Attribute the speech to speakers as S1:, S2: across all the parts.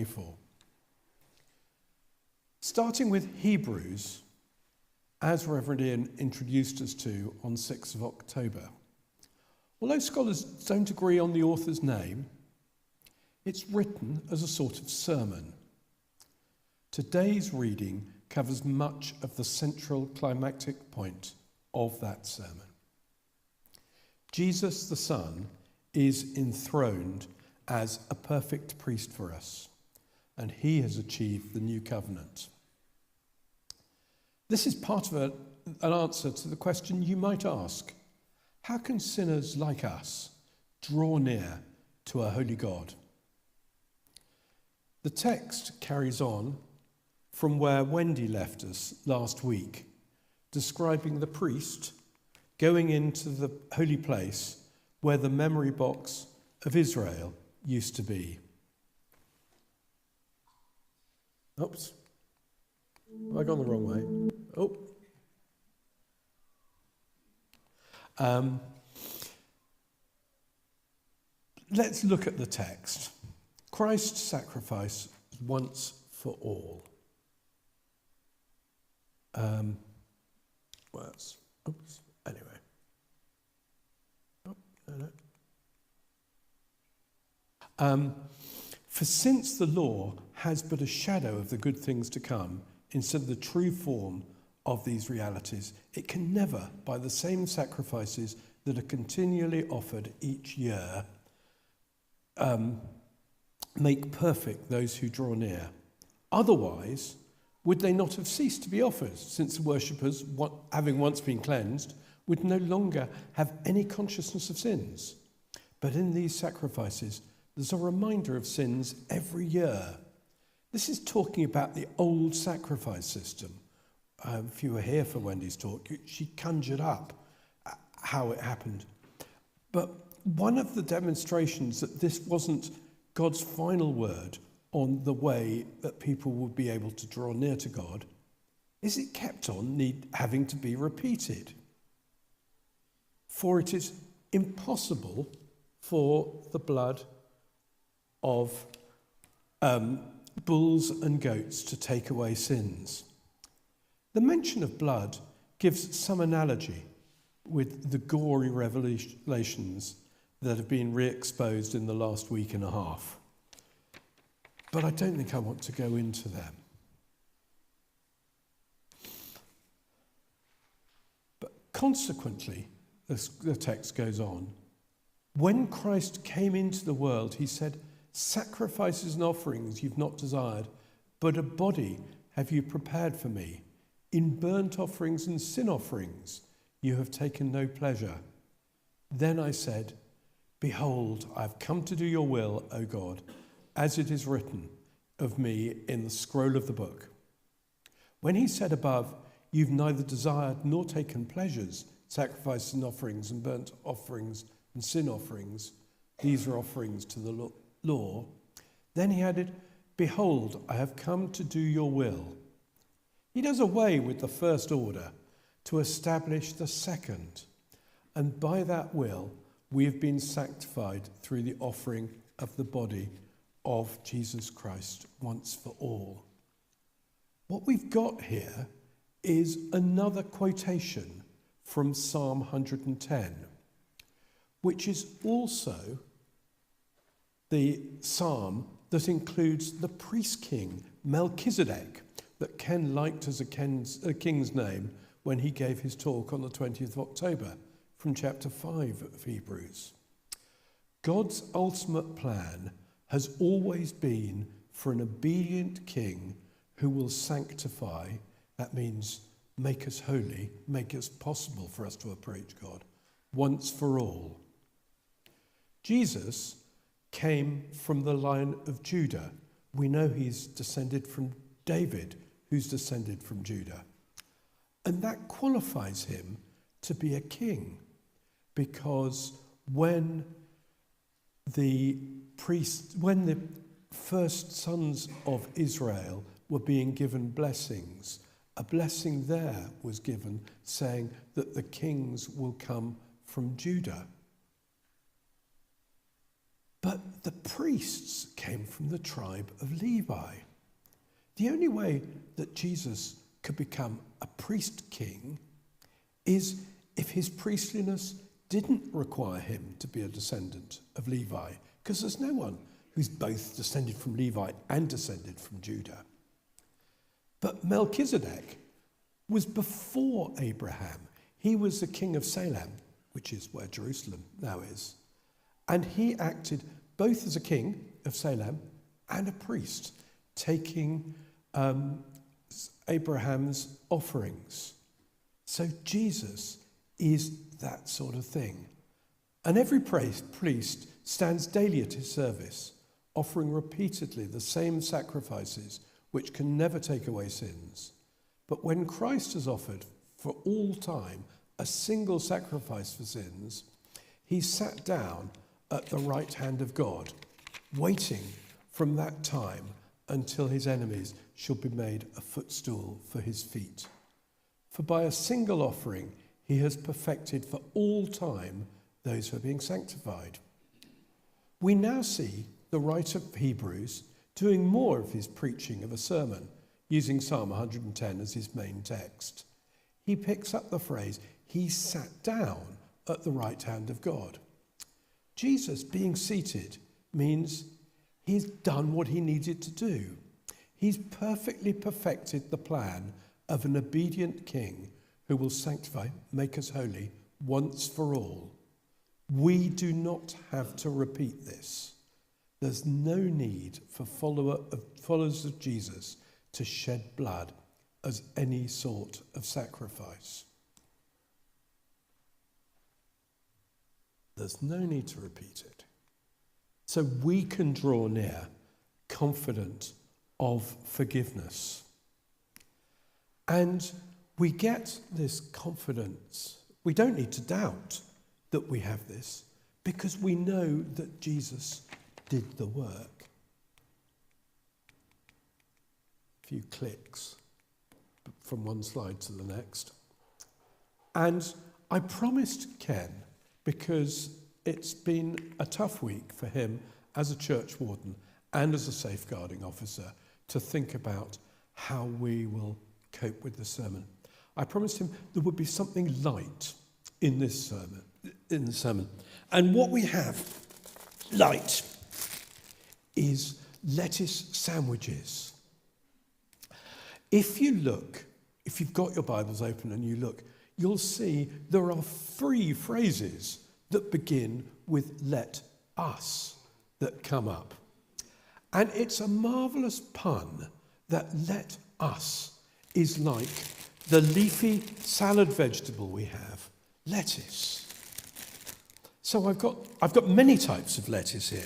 S1: for. Starting with Hebrews, as Reverend Ian introduced us to on 6th of October. Although scholars don't agree on the author's name, it's written as a sort of sermon. Today's reading covers much of the central climactic point of that sermon. Jesus the Son is enthroned as a perfect priest for us, and he has achieved the new covenant. This is part of an answer to the question you might ask: how can sinners like us draw near to a holy God? The text carries on from where Wendy left us last week, describing the priest going into the holy place where the memory box of Israel used to be. Oops. Have I gone the wrong way? Let's look at the text. Christ's sacrifice once for all. Anyway. For since the law has but a shadow of the good things to come, instead of the true form of these realities, it can never, by the same sacrifices that are continually offered each year, make perfect those who draw near. Otherwise, would they not have ceased to be offered, since the worshippers, having once been cleansed, would no longer have any consciousness of sins? But in these sacrifices, there's a reminder of sins every year. This is talking about the old sacrifice system. If you were here for Wendy's talk, she conjured up how it happened. But one of the demonstrations that this wasn't God's final word on the way that people would be able to draw near to God is it kept on having to be repeated. For it is impossible for the blood of bulls and goats to take away sins. The mention of blood gives some analogy with the gory revelations that have been re-exposed in the last week and a half. But I don't think I want to go into them. But consequently, the text goes on, when Christ came into the world, he said, "Sacrifices and offerings you've not desired, but a body have you prepared for me. In burnt offerings and sin offerings you have taken no pleasure. Then I said, behold, I have come to do your will, O God, as it is written of me in the scroll of the book." When he said above, "You've neither desired nor taken pleasures, sacrifices and offerings and burnt offerings and sin offerings, these are offerings to the law," then he added, "Behold, I have come to do your will." He does away with the first order to establish the second, and by that will we have been sanctified through the offering of the body of Jesus Christ once for all. What we've got here is another quotation from Psalm 110, which is also the psalm that includes the priest king Melchizedek that Ken liked as a king's name when he gave his talk on the 20th of October from chapter 5 of Hebrews. God's ultimate plan has always been for an obedient king who will sanctify, that means make us holy, make it possible for us to approach God, once for all. Jesus came from the line of Judah. We know he's descended from David, who's descended from Judah. And that qualifies him to be a king, because when the first sons of Israel were being given blessings, a blessing there was given saying that the kings will come from Judah. But the priests came from the tribe of Levi. The only way that Jesus could become a priest king is if his priestliness didn't require him to be a descendant of Levi, because there's no one who's both descended from Levi and descended from Judah. But Melchizedek was before Abraham. He was the king of Salem, which is where Jerusalem now is. And he acted both as a king of Salem and a priest, taking Abraham's offerings. So Jesus is that sort of thing. And every priest stands daily at his service, offering repeatedly the same sacrifices which can never take away sins. But when Christ has offered for all time a single sacrifice for sins, he sat down at the right hand of God, waiting from that time until his enemies shall be made a footstool for his feet. For by a single offering he has perfected for all time those who are being sanctified. We now see the writer of Hebrews doing more of his preaching of a sermon, using Psalm 110 as his main text. He picks up the phrase, he sat down at the right hand of God. Jesus being seated means he's done what he needed to do. He's perfectly perfected the plan of an obedient king who will sanctify, make us holy once for all. We do not have to repeat this. There's no need for followers of Jesus to shed blood as any sort of sacrifice. There's no need to repeat it. So we can draw near confident of forgiveness. And we get this confidence. We don't need to doubt that we have this because we know that Jesus did the work. A few clicks from one slide to the next. And I promised Ken, because it's been a tough week for him as a church warden and as a safeguarding officer, to think about how we will cope with the sermon. I promised him there would be something light in this sermon. And what we have light is lettuce sandwiches. If you've got your Bibles open and you look, you'll see there are 3 phrases that begin with let us that come up. And it's a marvellous pun that let us is like the leafy salad vegetable we have, lettuce. So I've got many types of lettuce here.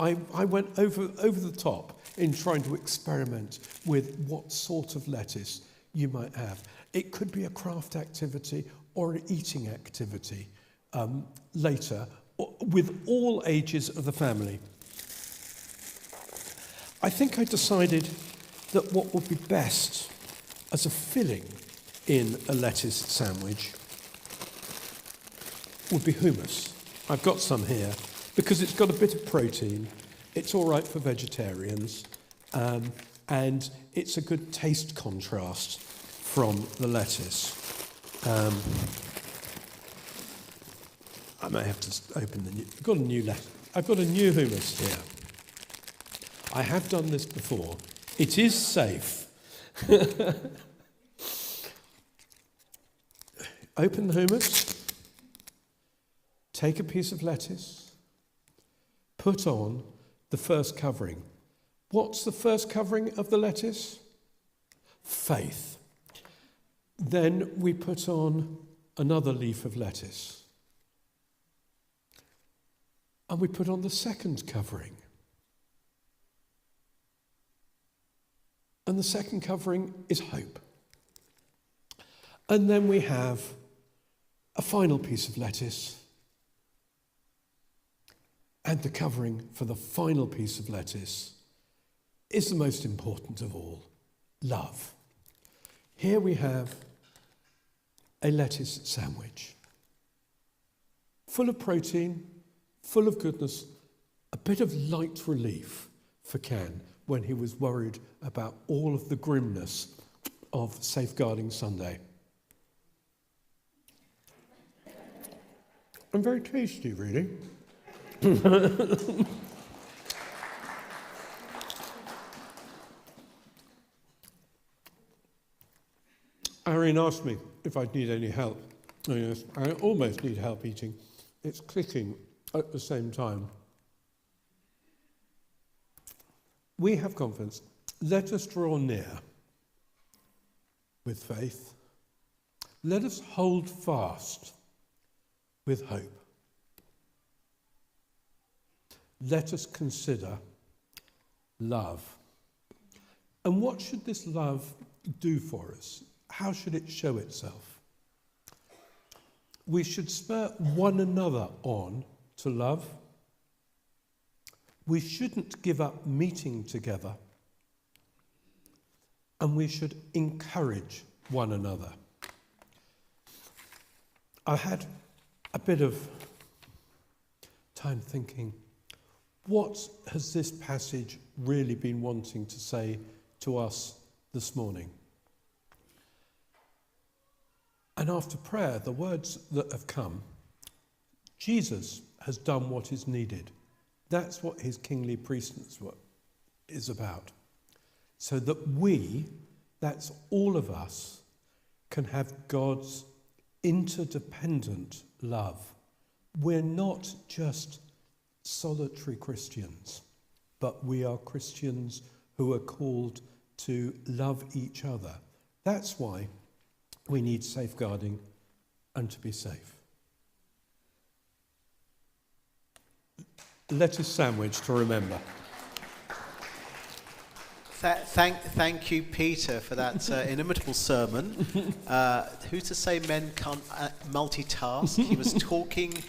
S1: I went over the top in trying to experiment with what sort of lettuce you might have. It could be a craft activity or an eating activity later, with all ages of the family. I think I decided that what would be best as a filling in a lettuce sandwich would be hummus. I've got some here because it's got a bit of protein. It's all right for vegetarians, and it's a good taste contrast from the lettuce. I may have to open the new. I've got a new hummus here. I have done this before. It is safe. Open the hummus. Take a piece of lettuce. Put on the first covering. What's the first covering of the lettuce? Faith. Then we put on another leaf of lettuce. And we put on the second covering. And the second covering is hope. And then we have a final piece of lettuce. And the covering for the final piece of lettuce is the most important of all, love. Here we have a lettuce sandwich, full of protein, full of goodness, a bit of light relief for Ken when he was worried about all of the grimness of Safeguarding Sunday. And very tasty, really. Irene asked me if I'd need any help. Oh, yes, I almost need help eating. It's clicking at the same time. We have confidence. Let us draw near with faith. Let us hold fast with hope. Let us consider love. And what should this love do for us? How should it show itself? We should spur one another on to love. We shouldn't give up meeting together. And we should encourage one another. I had a bit of time thinking, what has this passage really been wanting to say to us this morning? And after prayer, the words that have come, Jesus has done what is needed. That's what his kingly priesthood is about. So that we, that's all of us, can have God's interdependent love. We're not just solitary Christians, but we are Christians who are called to love each other. That's why we need safeguarding and to be safe. Lettuce sandwich to remember.
S2: Thank you, Peter, for that inimitable sermon. Who's to say men can't multitask? He was talking,